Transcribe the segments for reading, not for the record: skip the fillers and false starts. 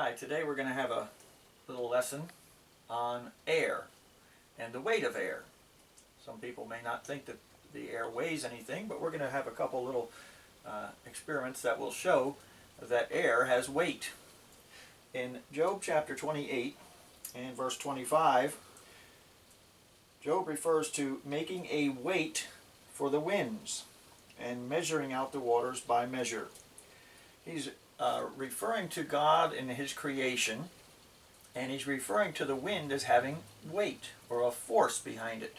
Hi, today we're going to have a little lesson on air and the weight of air. Some people may not think that the air weighs anything, but we're going to have a couple little experiments that will show that air has weight. In Job chapter 28 and verse 25, Job refers to making a weight for the winds and measuring out the waters by measure. He's referring to God in His creation, and he's referring to the wind as having weight or a force behind it.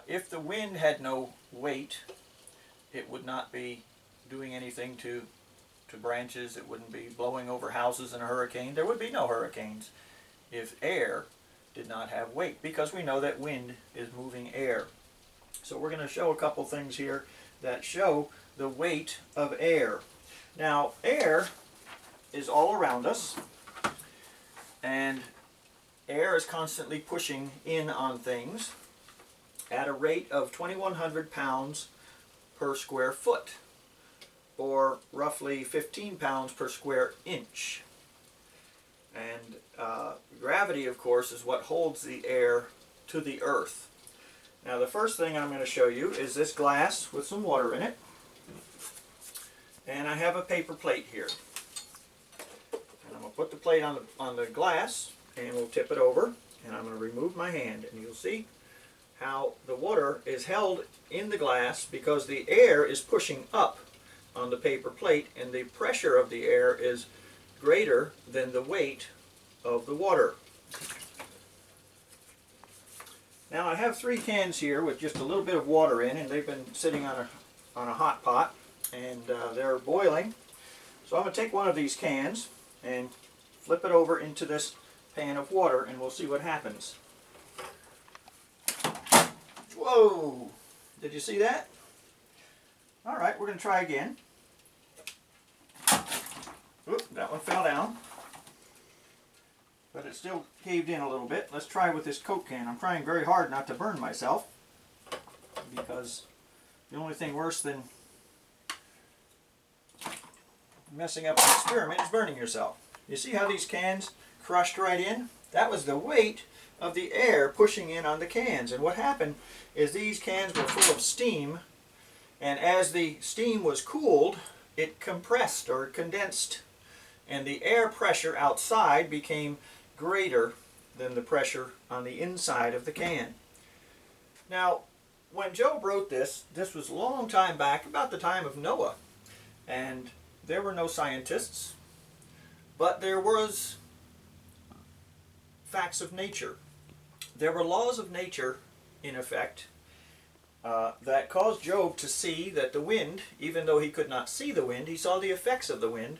If the wind had no weight, it would not be doing anything to branches. It wouldn't be blowing over houses in a hurricane. There would be no hurricanes if air did not have weight, because we know that wind is moving air. So we're going to show a couple things here that show the weight of air. Now, air is all around us, and air is constantly pushing in on things at a rate of 2,100 pounds per square foot, or roughly 15 pounds per square inch. And gravity, of course, is what holds the air to the earth. Now, the first thing I'm going to show you is this glass with some water in it. And I have a paper plate here. And I'm going to put the plate on the glass, and we'll tip it over. And I'm going to remove my hand, and you'll see how the water is held in the glass because the air is pushing up on the paper plate, and the pressure of the air is greater than the weight of the water. Now, I have 3 cans here with just a little bit of water in, and they've been sitting on a hot pot, and they're boiling. So I'm going to take one of these cans and flip it over into this pan of water, and we'll see what happens. Whoa! Did you see that? All right, we're going to try again. Oop, that one fell down. But it still caved in a little bit. Let's try with this Coke can. I'm trying very hard not to burn myself, because the only thing worse than messing up an experiment is burning yourself. You see how these cans crushed right in? That was the weight of the air pushing in on the cans. And what happened is these cans were full of steam, and as the steam was cooled, it compressed or condensed, and the air pressure outside became greater than the pressure on the inside of the can. Now, when Job wrote this was a long time back, about the time of Noah, and there were no scientists, but there was facts of nature. There were laws of nature in effect that caused Job to see that the wind, even though he could not see the wind, he saw the effects of the wind,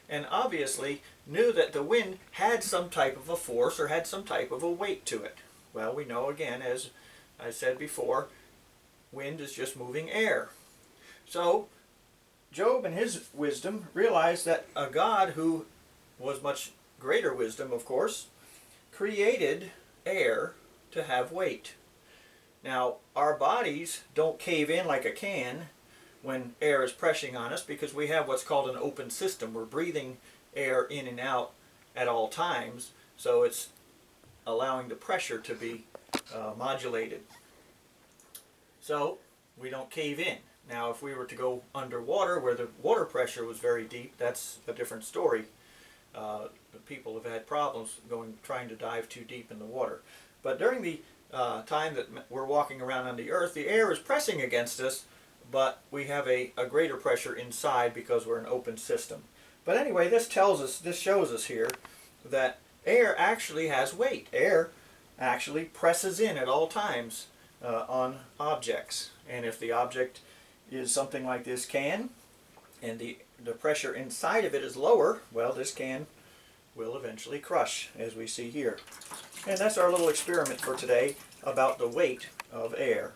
and obviously knew that the wind had some type of a force or had some type of a weight to it. Well, we know, again, as I said before, wind is just moving air. So Job, in his wisdom, realized that a God who was much greater wisdom, of course, created air to have weight. Now, our bodies don't cave in like a can when air is pressing on us, because we have what's called an open system. We're breathing air in and out at all times, so it's allowing the pressure to be modulated. So we don't cave in. Now, if we were to go underwater where the water pressure was very deep, that's a different story. People have had problems trying to dive too deep in the water. But during the time that we're walking around on the earth, the air is pressing against us, but we have a greater pressure inside because we're an open system. But anyway, this shows us here that air actually has weight. Air actually presses in at all times on objects. And if the object is something like this can, and the pressure inside of it is lower, well, this can will eventually crush, as we see here. And that's our little experiment for today about the weight of air.